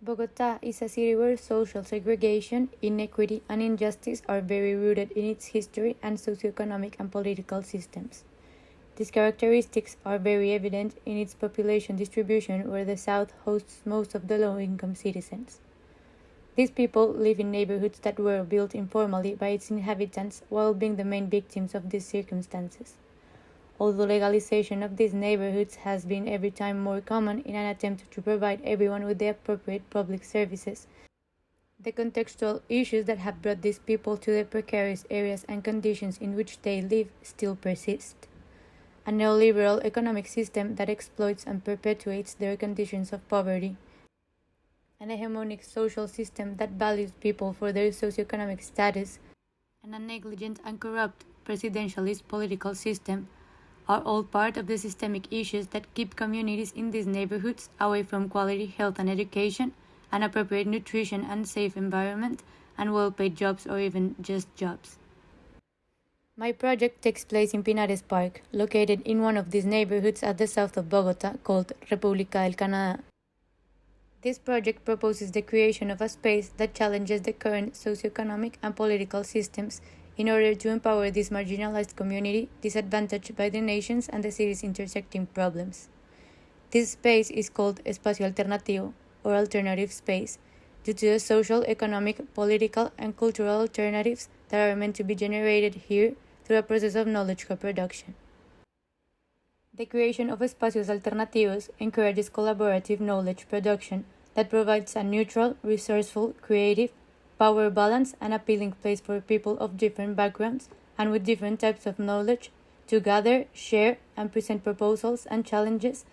Bogota is a city where social segregation, inequity, and injustice are very rooted in its history and socioeconomic and political systems. These characteristics are very evident in its population distribution, where the South hosts most of the low income citizens. These people live in neighborhoods that were built informally by its inhabitants while being the main victims of these circumstances. Although legalization of these neighborhoods has been every time more common in an attempt to provide everyone with the appropriate public services, the contextual issues that have brought these people to the precarious areas and conditions in which they live still persist. A neoliberal economic system that exploits and perpetuates their conditions of poverty, an hegemonic social system that values people for their socioeconomic status, and a negligent and corrupt presidentialist political system are all part of the systemic issues that keep communities in these neighborhoods away from quality health and education, and appropriate nutrition and safe environment, and well-paid jobs or even just jobs. My project takes place in Pinares Park, located in one of these neighborhoods at the south of Bogota called República del Canadá. This project proposes the creation of a space that challenges the current socioeconomic and political systems in order to empower this marginalized community disadvantaged by the nation's and the city's intersecting problems. This space is called Espacio Alternativo, or alternative space, due to the social, economic, political, and cultural alternatives that are meant to be generated here through a process of knowledge co-production. The creation of espacios alternativos encourages collaborative knowledge production that provides a neutral, resourceful, creative, power balanced, and appealing place for people of different backgrounds and with different types of knowledge to gather, share, and present proposals and challenges,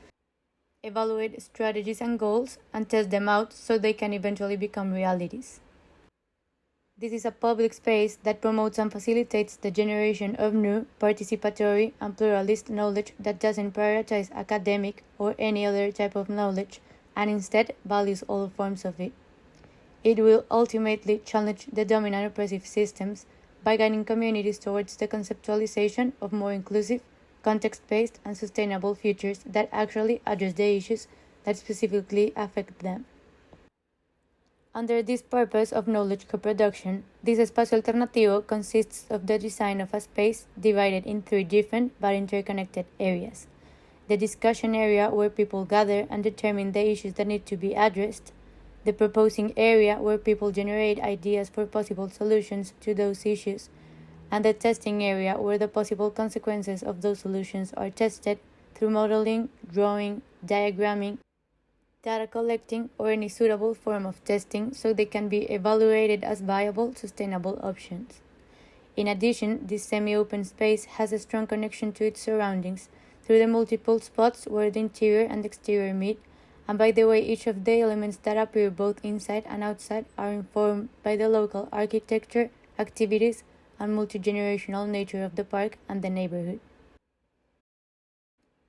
evaluate strategies and goals, and test them out so they can eventually become realities. This is a public space that promotes and facilitates the generation of new, participatory, and pluralist knowledge that doesn't prioritize academic or any other type of knowledge, and instead values all forms of it. It will ultimately challenge the dominant oppressive systems by guiding communities towards the conceptualization of more inclusive, context-based, and sustainable futures that actually address the issues that specifically affect them. Under this purpose of knowledge co-production, this espacio alternativo consists of the design of a space divided in three different but interconnected areas. The discussion area where people gather and determine the issues that need to be addressed, the proposing area where people generate ideas for possible solutions to those issues, and the testing area where the possible consequences of those solutions are tested through modeling, drawing, diagramming, data collecting, or any suitable form of testing so they can be evaluated as viable, sustainable options. In addition, this semi-open space has a strong connection to its surroundings through the multiple spots where the interior and exterior meet, and by the way each of the elements that appear both inside and outside are informed by the local architecture, activities, and multi-generational nature of the park and the neighborhood.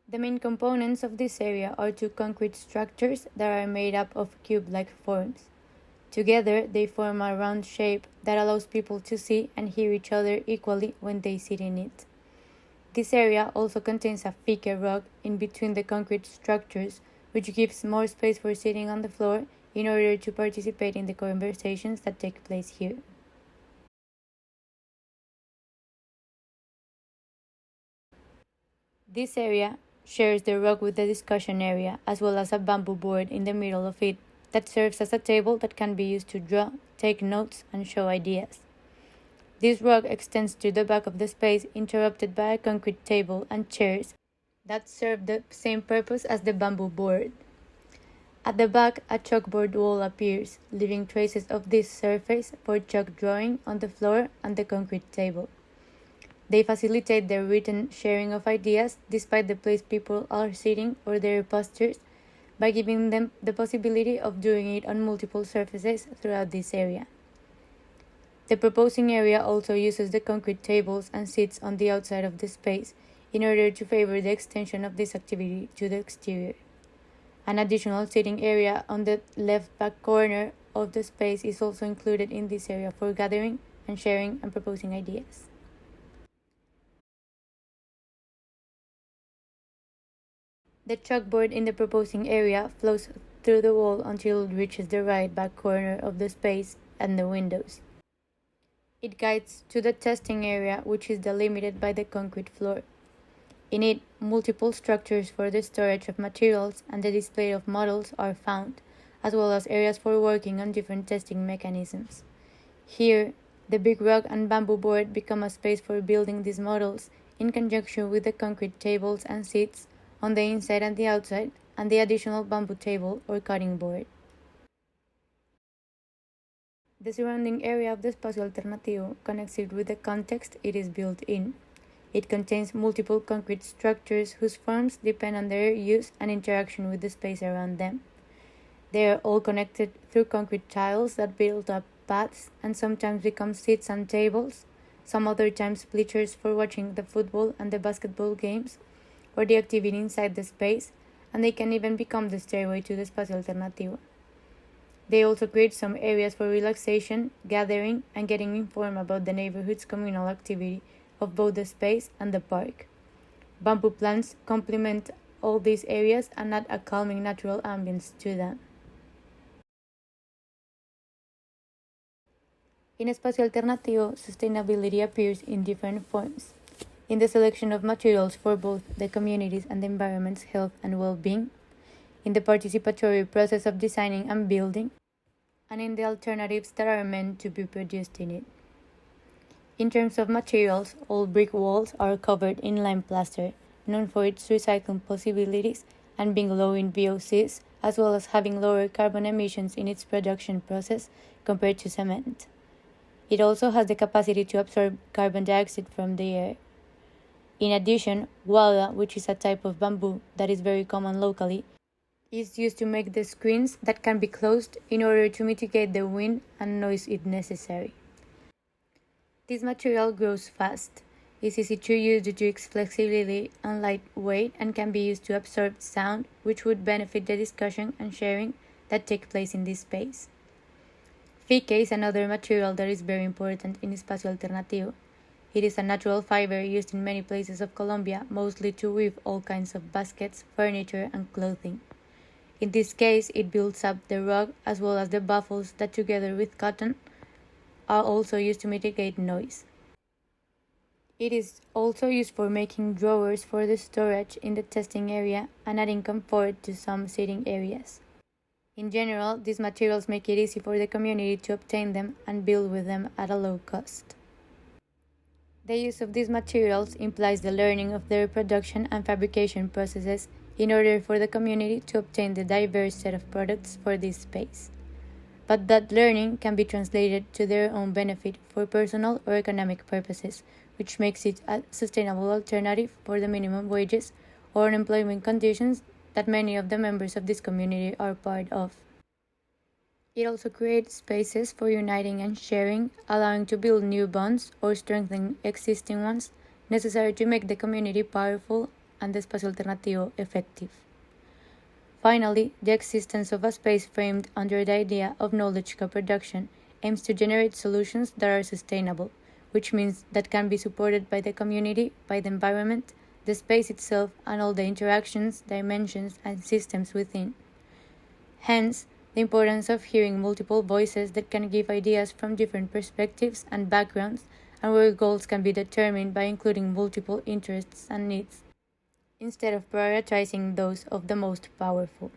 The main components of this area are two concrete structures that are made up of cube-like forms. Together, they form a round shape that allows people to see and hear each other equally when they sit in it. This area also contains a fique rug in between the concrete structures, which gives more space for sitting on the floor in order to participate in the conversations that take place here. This area shares the rug with the discussion area, as well as a bamboo board in the middle of it that serves as a table that can be used to draw, take notes, and show ideas. This rug extends to the back of the space, interrupted by a concrete table and chairs that serve the same purpose as the bamboo board. At the back, a chalkboard wall appears, leaving traces of this surface for chalk drawing on the floor and the concrete table. They facilitate the written sharing of ideas despite the place people are sitting or their postures by giving them the possibility of doing it on multiple surfaces throughout this area. The proposing area also uses the concrete tables and seats on the outside of the space in order to favor the extension of this activity to the exterior. An additional sitting area on the left back corner of the space is also included in this area for gathering and sharing and proposing ideas. The chalkboard in the proposing area flows through the wall until it reaches the right back corner of the space and the windows. It guides to the testing area, which is delimited by the concrete floor. In it, multiple structures for the storage of materials and the display of models are found, as well as areas for working on different testing mechanisms. Here, the big rock and bamboo board become a space for building these models in conjunction with the concrete tables and seats on the inside and the outside, and the additional bamboo table or cutting board. The surrounding area of the Espacio Alternativo connects it with the context it is built in. It contains multiple concrete structures whose forms depend on their use and interaction with the space around them. They are all connected through concrete tiles that build up paths and sometimes become seats and tables, some other times bleachers for watching the football and the basketball games, or the activity inside the space, and they can even become the stairway to the Espacio Alternativo. They also create some areas for relaxation, gathering, and getting informed about the neighborhood's communal activity of both the space and the park. Bamboo plants complement all these areas and add a calming natural ambience to them. In Espacio Alternativo, sustainability appears in different forms. In the selection of materials for both the communities and the environment's health and well-being, in the participatory process of designing and building, and in the alternatives that are meant to be produced in it. In terms of materials, all brick walls are covered in lime plaster, known for its recycling possibilities and being low in VOCs, as well as having lower carbon emissions in its production process compared to cement. It also has the capacity to absorb carbon dioxide from the air. In addition, gualda, which is a type of bamboo that is very common locally, is used to make the screens that can be closed in order to mitigate the wind and noise if necessary. This material grows fast, is easy to use due to its flexibility and lightweight, and can be used to absorb sound, which would benefit the discussion and sharing that take place in this space. Fique is another material that is very important in Espacio Alternativo. It is a natural fiber used in many places of Colombia, mostly to weave all kinds of baskets, furniture, and clothing. In this case, it builds up the rug as well as the baffles that, together with cotton, are also used to mitigate noise. It is also used for making drawers for the storage in the testing area and adding comfort to some sitting areas. In general, these materials make it easy for the community to obtain them and build with them at a low cost. The use of these materials implies the learning of their production and fabrication processes in order for the community to obtain the diverse set of products for this space. But that learning can be translated to their own benefit for personal or economic purposes, which makes it a sustainable alternative for the minimum wages or unemployment conditions that many of the members of this community are part of. It also creates spaces for uniting and sharing, allowing to build new bonds or strengthen existing ones necessary to make the community powerful and the Espacio Alternativo effective. Finally, the existence of a space framed under the idea of knowledge co-production aims to generate solutions that are sustainable, which means that can be supported by the community, by the environment, the space itself, and all the interactions, dimensions, and systems within. Hence, the importance of hearing multiple voices that can give ideas from different perspectives and backgrounds, and where goals can be determined by including multiple interests and needs, instead of prioritizing those of the most powerful.